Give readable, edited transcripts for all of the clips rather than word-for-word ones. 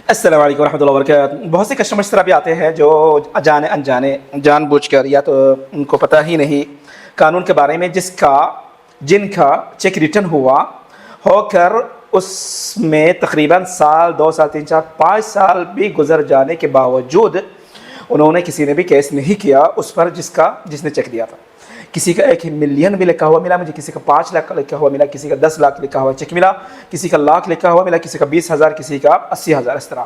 السلام علیکم ورحمۃ اللہ وبرکاتہ۔ بہت سے کسٹمر اس طرح بھی آتے ہیں جو جانے انجانے جان بوجھ کر یا تو ان کو پتہ ہی نہیں قانون کے بارے میں جن کا چیک ریٹرن ہو کر اس میں تقریباً سال 2 سال 3 سال 5 سال بھی گزر جانے کے باوجود انہوں نے کسی نے بھی کیس نہیں کیا اس پر جس نے چیک دیا تھا۔ کسی کا 1 ملین بھی لکھا ہوا ملا مجھے، کسی کا 5 لاکھ کا لکھا ہوا ملا، کسی کا 10 لاکھ لکھا ہوا چیک ملا، کسی کا لاکھ لکھا ہوا ملا، کسی کا 20,000، کسی کا 80,000، اس طرح۔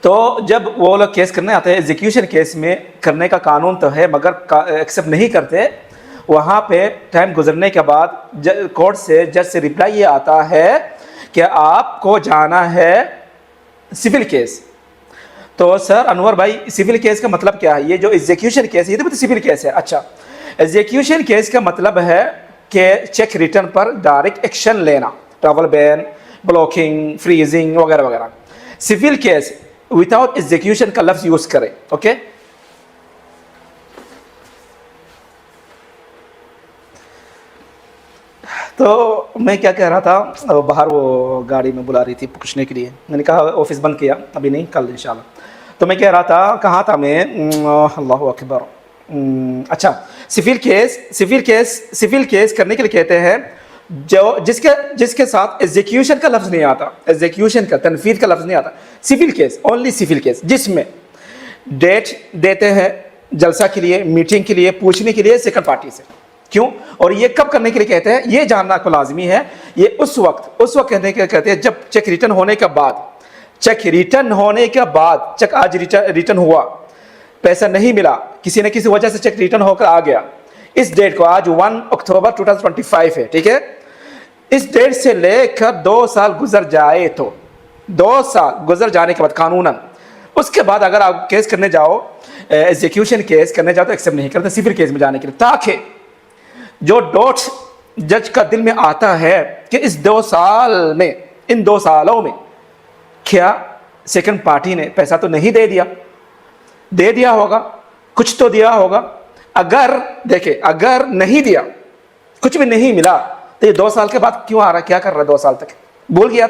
تو جب وہ لوگ کیس کرنے آتے ہیں ایگزیکیوشن کیس میں کرنے کا قانون تو ہے مگر ایکسیپٹ نہیں کرتے، وہاں پہ ٹائم گزرنے کے بعد کورٹ سے جج سے رپلائی یہ آتا ہے کہ آپ کو جانا ہے سول کیس۔ تو سر انور بھائی سول کیس کا مطلب کیا ہے؟ یہ جو ایگزیکیوشن کیس ہے یہ تو سول کیس ہے۔ اچھا، ایگزیکیوشن کیس کا مطلب ہے کہ چیک ریٹرن پر ڈائریکٹ ایکشن لینا، ٹریول بین، بلاکنگ، فریزنگ وغیرہ وغیرہ۔ سول کیس وداؤٹ ایگزیکیوشن کا لفظ یوز کریں، اوکے؟ تو میں کیا کہہ رہا تھا، باہر وہ گاڑی میں بلا رہی تھی پوچھنے کے لیے، میں نے کہا آفس بند کیا، ابھی نہیں، کل انشاءاللہ۔ تو میں کہہ رہا تھا، کہاں تھا میں؟ اللہ اکبر۔ اچھا، سول کیس کرنے کے لیے کہتے ہیں جس کے ساتھ ایگزیکیوشن کا لفظ نہیں آتا، ایگزیکیوشن کا تنفیذ کا لفظ نہیں آتا، civil case, only civil case, جس میں ڈیٹ دیتے ہیں جلسہ کے لیے، میٹنگ کے لیے، پوچھنے کے لیے سیکنڈ پارٹی سے۔ کیوں؟ اور یہ کب کرنے کے لیے کہتے ہیں؟ یہ جاننا کو لازمی ہے، یہ اس وقت کہنے کے کہتے ہیں جب چیک ریٹرن ہونے کے بعد، چیک آج ریٹرن ہوا، پیسہ نہیں ملا، کسی نہ کسی وجہ سے چیک ریٹرن ہو کر آ گیا، اس ڈیٹ کو آج 1 اکتوبر 2025 ہے، ٹھیک ہے؟ اس ڈیٹ سے لے کر 2 سال گزر جائے تو 2 سال گزر جانے کے بعد قانوناً اس کے بعد اگر آپ کیس کرنے جاؤ، ایگزیکیوشن کیس کرنے جاؤ تو ایکسیپٹ نہیں کرتے سول کیس میں جانے کے لیے، تاکہ جو ڈوٹ جج کا دل میں آتا ہے کہ اس 2 سال میں، ان 2 سالوں میں کیا سیکنڈ پارٹی نے پیسہ تو نہیں دے دیا ہوگا، کچھ تو دیا ہوگا۔ اگر نہیں دیا، کچھ بھی نہیں ملا، تو یہ 2 سال کے بعد کیوں آ رہا ہے؟ کیا کر رہا ہے 2 سال تک؟ بھول گیا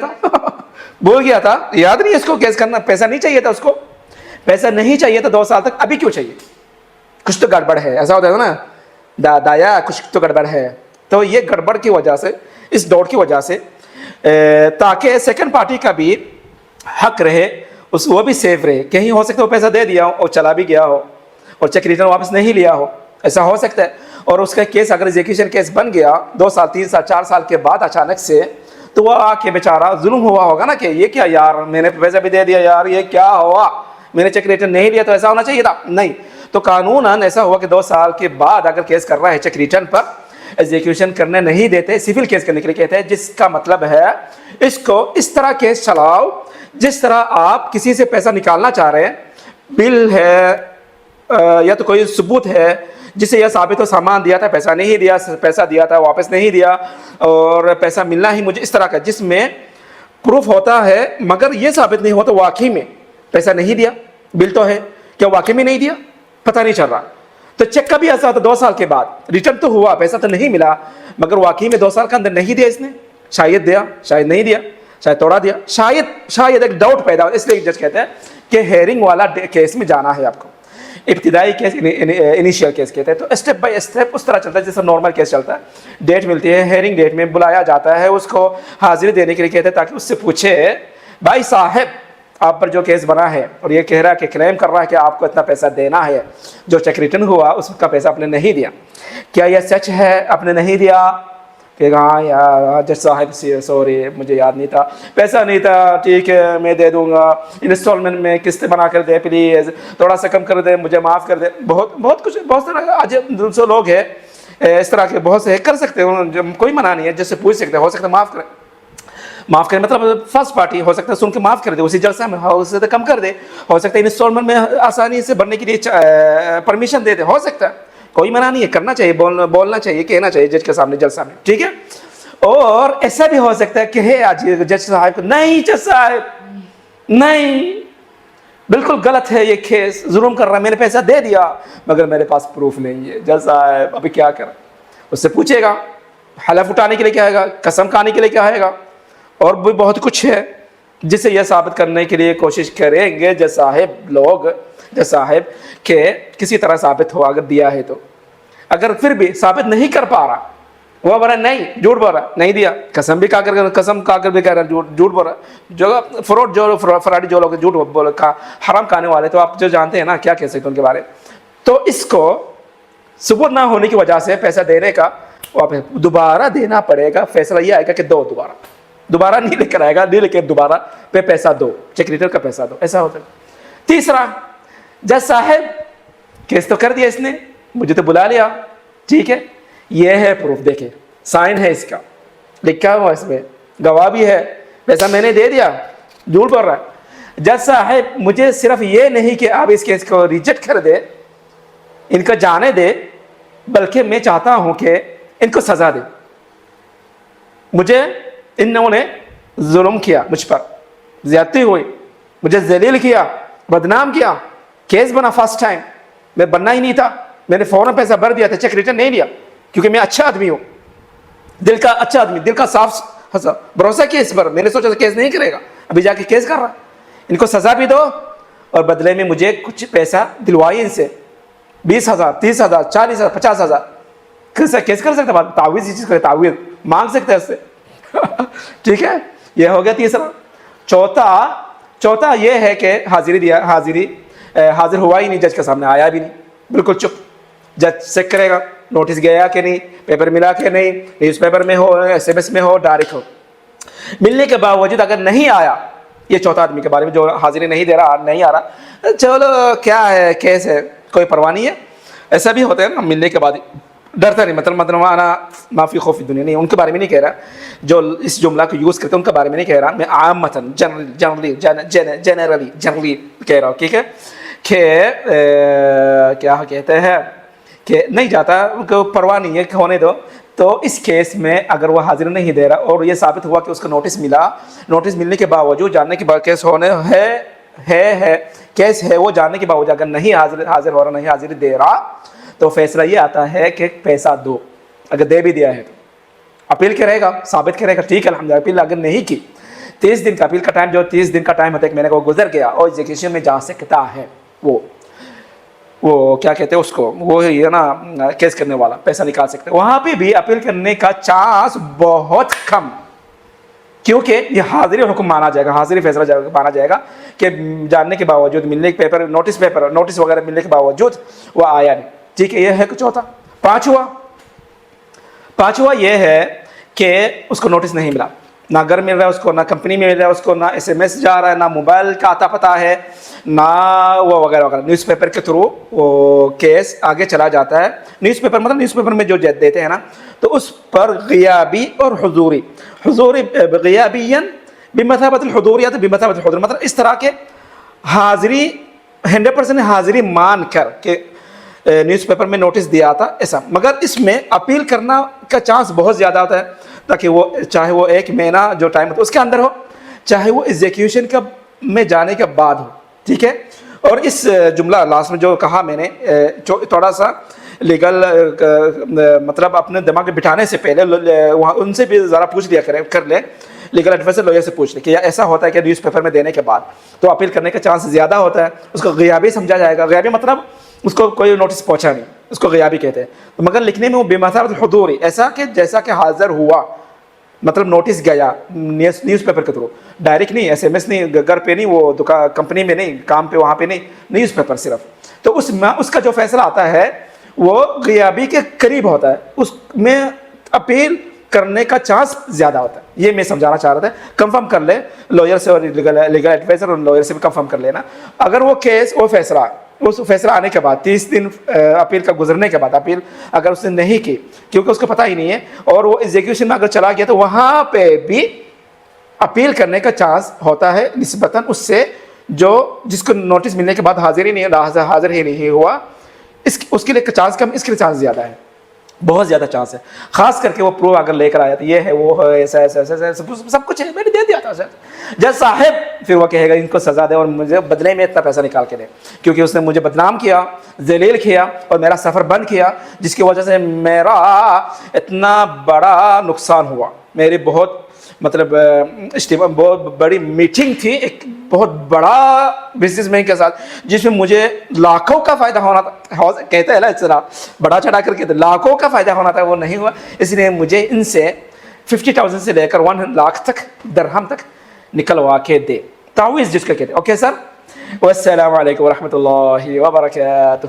تھا، یاد نہیں اس کو کیس کرنا؟ پیسہ نہیں چاہیے تھا اس کو، پیسہ نہیں چاہیے تھا 2 سال تک، ابھی کیوں چاہیے؟ کچھ تو گڑبڑ ہے، ایسا ہوتا ہے نا دایا، کچھ تو گڑبڑ ہے۔ تو یہ گڑبڑ کی وجہ سے، اس دوڑ کی وجہ سے، تاکہ سیکنڈ پارٹی کا بھی حق رہے، وہ بھی سیف رہے، کہیں ہو سکتا ہے وہ پیسہ دے دیا ہو اور چلا بھی گیا ہو اور چیک ریٹرن واپس نہیں لیا ہو، ایسا ہو سکتا ہے۔ اور اس کا کیس اگر ایگزیکیوشن کیس بن گیا 2 سال 3 سال 4 سال کے بعد اچانک سے، تو وہ آ کے بیچارہ ظلم ہوا ہوگا نا کہ یہ کیا یار، میں نے پیسہ بھی دے دیا یار، یہ کیا ہوا، میں نے چیک ریٹرن نہیں لیا، تو ایسا ہونا چاہیے تھا، نہیں۔ تو قانوناً ایسا ہوا کہ 2 سال کے بعد اگر کیس کر رہا ہے چیک ریٹرن پر، ایگزیکیوشن کرنے نہیں دیتے، سول کیس کرنے کے لیے کہتے ہیں، جس کا مطلب ہے اس کو اس طرح کیس چلاؤ جس طرح آپ کسی سے پیسہ نکالنا چاہ رہے ہیں، بل ہے یا تو کوئی ثبوت ہے جس سے یہ ثابت ہو سامان دیا تھا، پیسہ نہیں دیا، پیسہ دیا تھا واپس نہیں دیا، اور پیسہ ملنا ہی مجھے، اس طرح کا جس میں پروف ہوتا ہے مگر یہ ثابت نہیں ہوتا واقعی میں پیسہ نہیں دیا، بل تو ہے، کیا واقعی میں نہیں دیا، پتہ نہیں چل رہا۔ تو چیک کا بھی ایسا ہوتا 2 سال کے بعد، ریٹرن تو ہوا، پیسہ تو نہیں ملا، مگر واقعی میں 2 سال کے اندر نہیں دیا اس نے، شاید دیا، شاید نہیں دیا، شاید توڑا دیا، شاید ایک ڈاؤٹ پیدا ہو، اس لیے جج کہتے ہیں کہ ہیئرنگ والا کیس میں جانا ہے آپ کو۔ ابتدائی کیس انیشیل کیس کہتے ہیں، تو اسٹیپ بائی اسٹیپ اس طرح چلتا ہے جیسے نارمل کیس چلتا ہے۔ ڈیٹ ملتی ہے، ہیئرنگ ڈیٹ میں بلایا جاتا ہے، اس کو حاضری دینے کے لیے کہتے ہیں تاکہ اس سے پوچھے بھائی صاحب آپ پر جو کیس بنا ہے اور یہ کہہ رہا ہے کہ کلیم کر رہا ہے کہ آپ کو اتنا پیسہ دینا ہے، جو چیک ریٹرن ہوا اس کا پیسہ آپ نے نہیں دیا، کیا یہ سچ ہے آپ نے نہیں دیا؟ کہ ہاں یار جج صاحب سوری مجھے یاد نہیں تھا، پیسہ نہیں تھا، ٹھیک ہے میں دے دوں گا، انسٹالمنٹ میں قسط بنا کر دے پلیز، تھوڑا سا کم کر دے، مجھے معاف کر دے۔ بہت کچھ، بہت سارے آج 200 لوگ ہیں اس طرح کے، بہت سے کر سکتے ہیں، کوئی منع نہیں ہے، جس سے پوچھ سکتے ہیں، ہو سکتا ہے معاف کرے، مطلب فرسٹ پارٹی ہو سکتا ہے سن کے معاف کر دے اسی جلسہ میں، ہو سکتا ہے کم کر دے، ہو سکتا ہے انسٹالمنٹ میں آسانی سے بھرنے کے لیے پرمیشن دے دے، ہو سکتا ہے، کوئی منع نہیں ہے، کرنا چاہیے، بولنا چاہیے، کہنا چاہیے جج کے سامنے جلسہ میں، ٹھیک ہے۔ اور ایسا بھی ہو سکتا ہے کہ ہے آج جج صاحب کو، نہیں جج صاحب نہیں، بالکل غلط ہے، یہ کیس ظلم کر رہا ہے، میں نے پیسہ دے دیا مگر میرے پاس پروف نہیں ہے، جج صاحب ابھی کیا کریں؟ اس سے پوچھے گا، حلف اٹھانے کے لیے کیا ہے گا، قسم کھانے کے لیے کیا ہے گا، اور بھی بہت کچھ ہے، جسے یہ ثابت کرنے کے لیے کوشش کریں گے جج صاحب کہ کسی طرح ثابت ہو اگر دیا ہے تو، اگر پھر بھی ثابت نہیں کر پا رہا، وہ بول رہا نہیں جھوٹ بول رہا نہیں دیا، قسم کھا کر بھی کہہ رہا جھوٹ بول رہا، جو فراڈ جو فراڈی جو لوگ جھوٹ بول حرام کھانے والے، تو آپ جو جانتے ہیں نا کیا کہہ سکتے ہیں ان کے بارے میں. تو اس کو ثبوت نہ ہونے کی وجہ سے پیسہ دینے کا دوبارہ دینا پڑے گا. فیصلہ یہ آئے گا کہ دو دوبارہ نہیں لے کر آئے گا، نہیں لے کے دوبارہ پہ پیسہ دو، چیک ریٹر کا پیسہ دو، ایسا ہوتا ہے. تیسرا، جج صاحب کیس تو کر دیا اس نے، مجھے تو بلا لیا، ٹھیک ہے، یہ ہے پروف، دیکھیں سائن ہے اس کا، لکھا ہوا اس میں، گواہ بھی ہے، پیسہ میں نے دے دیا، جھوٹ بول رہا ہے. جج صاحب مجھے صرف یہ نہیں کہ آپ اس کیس کو ریجیکٹ کر دے، ان کو جانے دے، بلکہ میں چاہتا ہوں کہ ان کو سزا دے. مجھے انہوں نے ظلم کیا، مجھ پر زیادتی ہوئی، مجھے ذلیل کیا، بدنام کیا، کیس بنا فرسٹ ٹائم، میں بننا ہی نہیں تھا، میں نے فوراً پیسہ بھر دیا تھا، چیک ریٹرن نہیں لیا، کیونکہ میں اچھا آدمی ہوں، دل کا اچھا آدمی، دل کا صاف بھروسہ کیا اس پر، میں نے سوچا تھا کیس نہیں کرے گا، ابھی جا کے کیس کر رہا. ان کو سزا بھی دو اور بدلے میں مجھے کچھ پیسہ دلوائی ان سے، 20,000 30,000 40,000 50,000 کیس کر سکتا، تعویذ یہ چیز کرے، تعویذ مانگ سکتے ہیں اس سے. ٹھیک ہے، یہ ہو گیا تیسرا. چوتھا یہ ہے کہ حاضر ہوا ہی نہیں، جج کے سامنے آیا بھی نہیں، بالکل چپ. جج چیک کرے گا نوٹس گیا کہ نہیں، پیپر ملا کہ نہیں، نیوز پیپر میں ہو، SMS میں ہو، ڈائریکٹ ہو. ملنے کے باوجود اگر نہیں آیا، یہ چوتھا آدمی کے بارے میں جو حاضری نہیں دے رہا، نہیں آ رہا، چلو کیا ہے، کیس ہے، کوئی پرواہ نہیں ہے. ایسا بھی ہوتا ہے نا، ملنے کے بعد ڈرتا نہیں، مطلب آنا معافی خوف دنیا نہیں، ان کے بارے میں نہیں کہہ رہا، جو اس جملہ کو یوز کرتے ہیں ان کے بارے میں نہیں کہہ رہا، میں عامتاً جنرلی کہہ رہا ہوں. ٹھیک ہے، کہ کیا کہتے ہیں کہ نہیں جاتا، ان کو پرواہ نہیں ہے کہ ہونے دو. تو اس کیس میں اگر وہ حاضر نہیں دے رہا اور یہ ثابت ہوا کہ اس کو نوٹس ملا، نوٹس ملنے کے باوجود، جاننے کے بعد کیس ہونے کیس ہے، وہ جاننے کے باوجود اگر نہیں حاضر ہو رہا، نہیں حاضری دے رہا، تو فیصلہ یہ آتا ہے کہ پیسہ دو. اگر دے بھی دیا ہے تو اپیل کرے گا، ثابت کرے گا، ٹھیک ہے الحمدللہ. اپیل اگر نہیں کی، 30 دن کا اپیل کا ٹائم، جو 30 دن کا ٹائم ہوتا ہے، ایک مہینے کا وہ گزر گیا اور ایگزیکیوشن میں جا سکتا ہے. وہ کیا کہتے ہیں اس کو، وہ ہے نا کیس کرنے والا پیسہ نکال سکتے ہیں. وہاں پہ بھی اپیل کرنے کا چانس بہت کم، کیونکہ یہ حاضری حکم مانا جائے گا، حاضری فیصلہ مانا جائے گا کہ جاننے کے باوجود، ملنے کے نوٹس وغیرہ ملنے کے باوجود وہ آیا نہیں. ٹھیک ہے، یہ ہے چوتھا. پانچواں یہ ہے کہ اس کو نوٹس نہیں ملا، نہ گھر مل رہا ہے اس کو، نہ کمپنی میں مل رہا ہے اس کو، نہ SMS جا رہا ہے، نہ موبائل کا آتا پتہ ہے، نہ وہ وغیرہ وغیرہ. نیوز پیپر کے تھرو وہ کیس آگے چلا جاتا ہے. نیوز پیپر مطلب نیوز پیپر میں جو دیتے ہیں نا، تو اس پر غیابی اور حضوری غیابین بمثابت الحضور یا تو بمثابت الحضور، مطلب اس طرح کے حاضری 100% حاضری مان کر کہ نیوز پیپر میں نوٹس دیا تھا ایسا. مگر اس میں اپیل کرنا کا چانس بہت زیادہ ہوتا ہے، تاکہ وہ چاہے وہ 1 مہینہ جو ٹائم ہوتا ہے اس کے اندر ہو، چاہے وہ ایگزیکیوشن کا میں جانے کے بعد ہو. ٹھیک ہے. اور اس جملہ لاسٹ میں جو کہا میں نے، تھوڑا سا لیگل مطلب اپنے دماغ میں بٹھانے سے پہلے وہاں ان سے بھی ذرا پوچھ لیا کر لیں، لیگل ایڈوائزر لوئر سے پوچھ لیں کہ ایسا ہوتا ہے کہ نیوز پیپر میں دینے کے بعد تو اپیل کرنے کا چانس زیادہ ہوتا ہے. اس کو غیابی سمجھا جائے گا. غیابی مطلب اس کو کوئی نوٹس پہنچا نہیں، اس کو غیابی کہتے ہیں. مگر لکھنے میں وہ بمثابت الحضور، ایسا کہ جیسا کہ حاضر ہوا، مطلب نوٹس گیا نیوز پیپر کے تھرو، ڈائریکٹ نہیں، SMS نہیں، گھر پہ نہیں، وہ کمپنی میں نہیں، کام پہ وہاں پہ نہیں، نیوز پیپر صرف. تو اس کا جو فیصلہ آتا ہے وہ غیابی کے قریب ہوتا ہے، اس میں اپیل کرنے کا چانس زیادہ ہوتا ہے. یہ میں سمجھانا چاہ رہا تھا. کنفرم کر لے لوئر سے اور لیگل ایڈوائزر اور لوئر سے بھی کنفرم کر لینا. اگر وہ کیس اس فیصلہ آنے کے بعد 30 دن اپیل کا گزرنے کے بعد اپیل اگر اس نے نہیں کی، کیونکہ اس کو پتہ ہی نہیں ہے، اور وہ ایگزیکیوشن میں اگر چلا گیا، تو وہاں پہ بھی اپیل کرنے کا چانس ہوتا ہے نسبتاً اس سے جس کو نوٹس ملنے کے بعد حاضر ہی نہیں ہوا. اس کے لیے چانس کم، اس کے لیے چانس زیادہ ہے، بہت زیادہ چانس ہے. خاص کر کے وہ پرو اگر لے کر آیا تو یہ ہے، وہ ہے، ایسا سب کچھ ہے، میں نے دے دیا تھا. جج صاحب پھر وہ کہے گا ان کو سزا دے اور مجھے بدلے میں اتنا پیسہ نکال کے دے، کیونکہ اس نے مجھے بدنام کیا، ذلیل کیا اور میرا سفر بند کیا، جس کی وجہ سے میرا اتنا بڑا نقصان ہوا، میری بہت مطلب اجتماع بہت بڑی میٹنگ تھی ایک بہت بڑا بزنس مین کے ساتھ، جس میں مجھے لاکھوں کا فائدہ ہونا تھا. کہتے ہیں نا اس طرح بڑا چڑھا کر کہتے لاکھوں کا فائدہ ہونا تھا، وہ نہیں ہوا. اس لیے مجھے ان سے 50,000 سے لے کر 1 لاکھ تک درہم تک نکلوا کے دے. تعویذ جس کا کہتے ہیں. Okay sir. والسلام علیکم ورحمۃ اللہ وبرکاتہ.